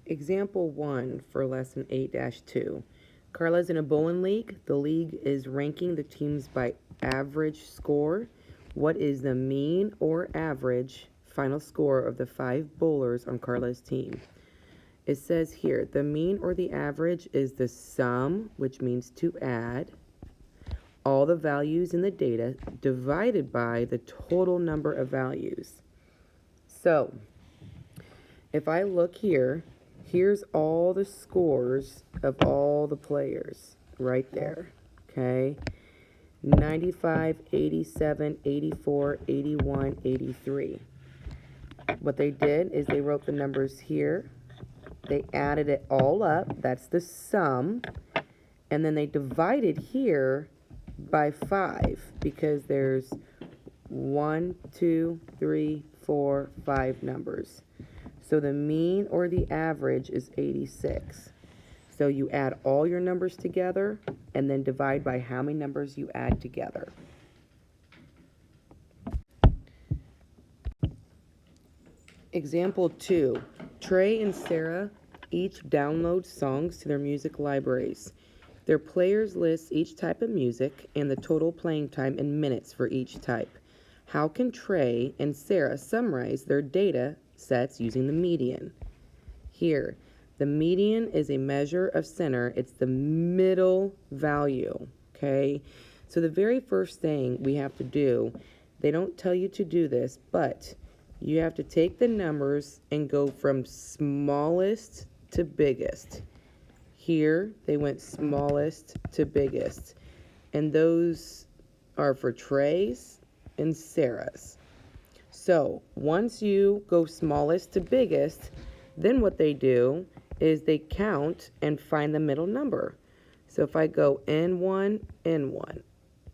Example 1 for lesson 8-2. Carla's in a bowling league. The league is ranking the teams by average score. What is the mean or average final score of the 5 bowlers on Carla's team? It says here, the mean or the average is the sum, which means to add, all the values in the data divided by the total number of values. So, if I look here, here's all the scores of all the players right there, okay? 95, 87, 84, 81, 83. What they did is they wrote the numbers here. They added it all up. That's the sum. And then they divided here by 5 because there's 1, 2, 3, 4, 5 numbers. So the mean or the average is 86. So you add all your numbers together and then divide by how many numbers you add together. Example 2. Trey and Sarah each download songs to their music libraries. Their players list each type of music and the total playing time in minutes for each type. How can Trey and Sarah summarize their data sets using the median? Here, the median is a measure of center. It's the middle value, okay? So the very first thing we have to do, they don't tell you to do this, but you have to take the numbers and go from smallest to biggest. Here, they went smallest to biggest. And those are for Trey's and Sarah's. So once you go smallest to biggest, then what they do is they count and find the middle number. So if I go N1, N1,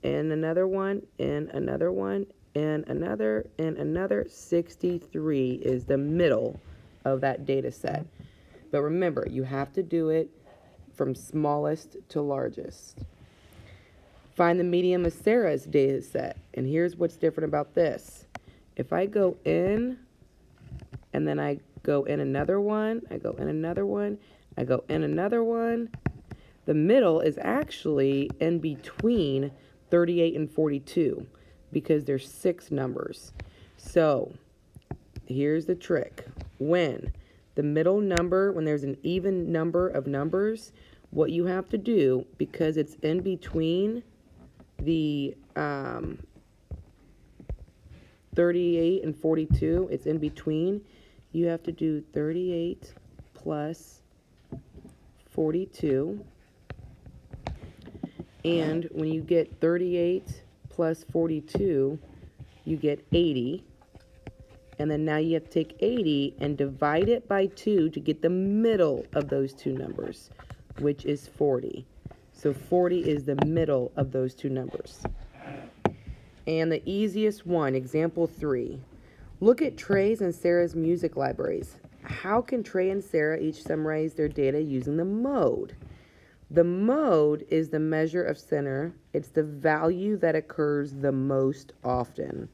and another one, and another one, and another, 63 is the middle of that data set. But remember, you have to do it from smallest to largest. Find the median of Sarah's data set. And here's what's different about this. If I go in, and then I go in another one, I go in another one, I go in another one, the middle is actually in between 38 and 42 because there's 6 numbers. So here's the trick. When the middle number, when there's an even number of numbers, what you have to do, because it's in between the 38 and 42, it's in between, you have to do 38 plus 42. And when you get 38 plus 42, you get 80. And then now you have to take 80 and divide it by 2 to get the middle of those two numbers, which is 40. So 40 is the middle of those two numbers. And the easiest one, example 3. Look at Trey's and Sarah's music libraries. How can Trey and Sarah each summarize their data using the mode? The mode is the measure of center. It's the value that occurs the most often.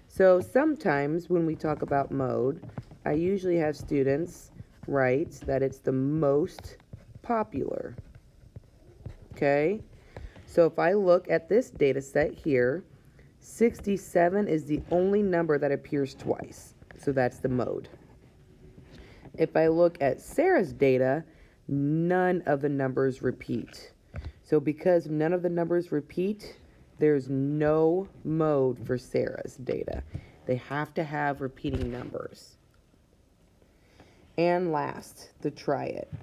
So sometimes when we talk about mode, I usually have students write that it's the most popular. Okay? So if I look at this data set here, 67 is the only number that appears twice. So that's the mode. If I look at Sarah's data, none of the numbers repeat. So because none of the numbers repeat, there's no mode for Sarah's data. They have to have repeating numbers. And last, the try it.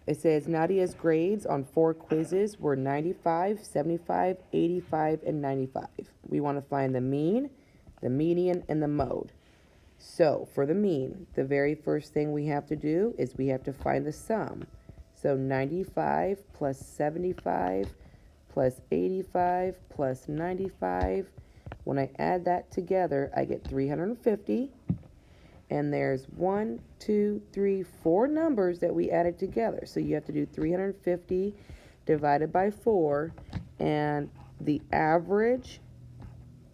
It says Nadia's grades on 4 quizzes were 95, 75, 85, and 95. We want to find the mean, the median, and the mode. So for the mean, the very first thing we have to do is we have to find the sum. So 95 plus 75 plus 85 plus 95. When I add that together, I get 350. And there's 1, 2, 3, 4 numbers that we added together. So you have to do 350 divided by 4. And the average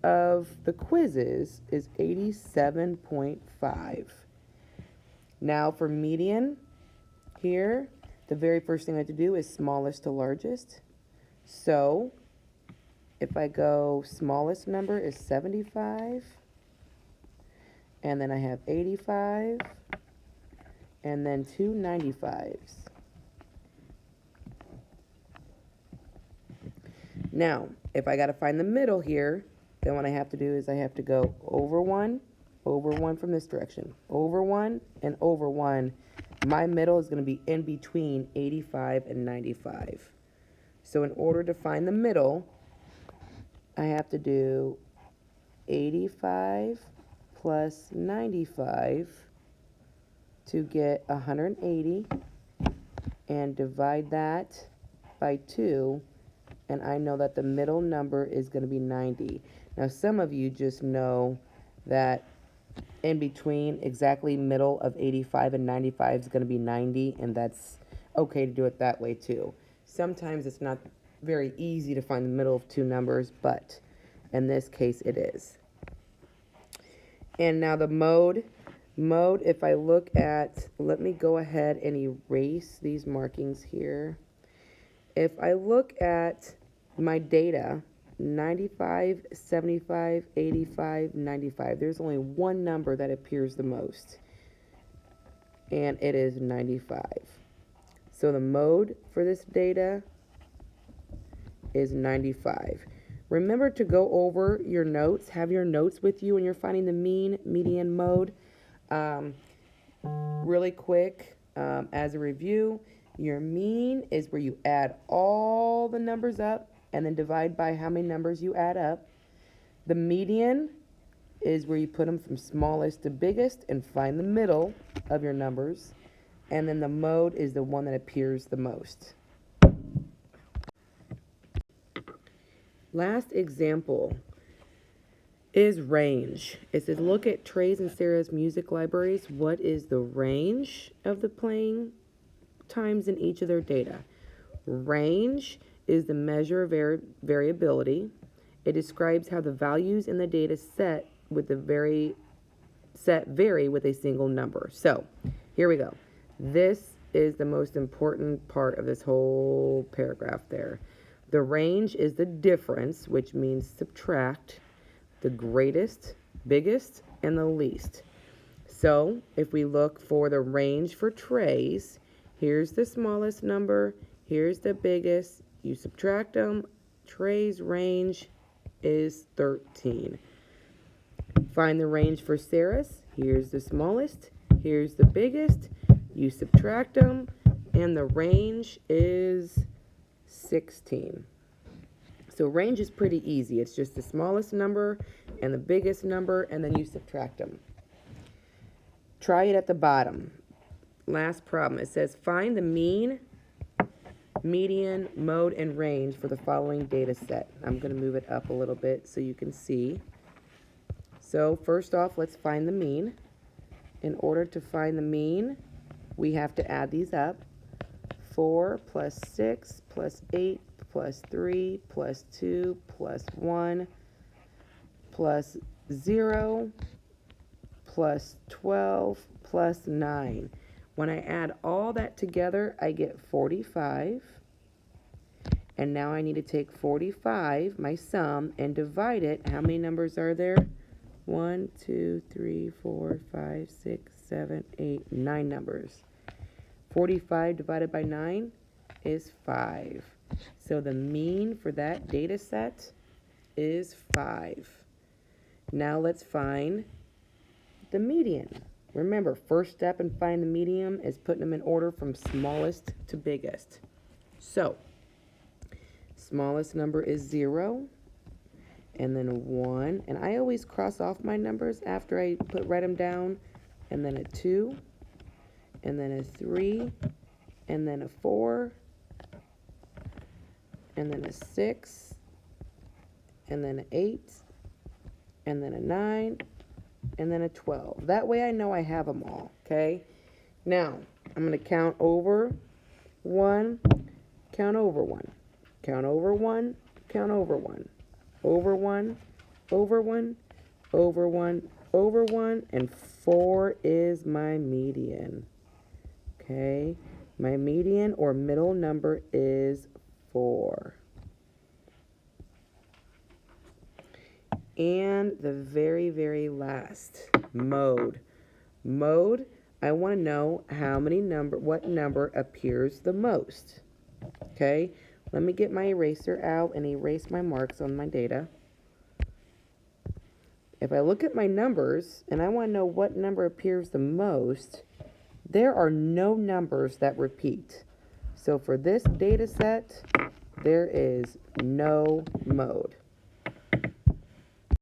of the quizzes is 87.5. Now for median, Here, the very first thing I have to do is smallest to largest. So, if I go smallest number is 75, and then I have 85, and then two 95s. Now, if I got to find the middle here, then what I have to do is I have to go over one from this direction, over one, and over one. My middle is going to be in between 85 and 95. So in order to find the middle, I have to do 85 plus 95 to get 180 and divide that by 2, and I know that the middle number is going to be 90. Now some of you just know that in between exactly middle of 85 and 95 is going to be 90, and that's okay to do it that way too. Sometimes it's not very easy to find the middle of two numbers, but in this case it is. And now the mode, if I look at, let me go ahead and erase these markings here. If I look at my data, 95, 75, 85, 95, there's only one number that appears the most, and it is 95. So the mode for this data is 95. Remember to go over your notes, have your notes with you when you're finding the mean, median, mode. Really quick, as a review, your mean is where you add all the numbers up and then divide by how many numbers you add up. The median is where you put them from smallest to biggest and find the middle of your numbers. And then the mode is the one that appears the most. Last example is range. It says, look at Trey's and Sarah's music libraries. What is the range of the playing times in each of their data? Range is the measure of variability. It describes how the values in the data set vary with a single number. So here we go. This is the most important part of this whole paragraph there. The range is the difference, which means subtract the greatest, biggest, and the least. So if we look for the range for Trey's, here's the smallest number, here's the biggest, you subtract them, Trey's range is 13. Find the range for Sarah's, here's the smallest, here's the biggest, you subtract them, and the range is 16. So range is pretty easy. It's just the smallest number and the biggest number, and then you subtract them. Try it at the bottom. Last problem. It says find the mean, median, mode, and range for the following data set. I'm going to move it up a little bit so you can see. So first off, let's find the mean. In order to find the mean, we have to add these up. 4 plus 6 plus 8 plus 3 plus 2 plus 1 plus 0 plus 12 plus 9. When I add all that together, I get 45. And now I need to take 45, my sum, and divide it. How many numbers are there? 1, 2, 3, 4, 5, 6, 7, 8, 9 numbers. 45 divided by 9 is 5. So the mean for that data set is 5. Now let's find the median. Remember, first step in finding the median is putting them in order from smallest to biggest. So, smallest number is 0, and then a 1. And I always cross off my numbers after I write them down. And then a 2, and then a 3, and then a 4, and then a 6, and then an 8, and then a 9, and then a 12. That way I know I have them all, okay? Now, I'm going to count over 1, count over 1, count over 1, count over 1, over 1, over 1, over 1, over 1, and 4 is my median. Okay, My median or middle number is 4. And the very, very last, mode. Mode, I want to know what number appears the most. Okay, let me get my eraser out and erase my marks on my data. If I look at my numbers and I want to know what number appears the most, there are no numbers that repeat. So for this data set, there is no mode.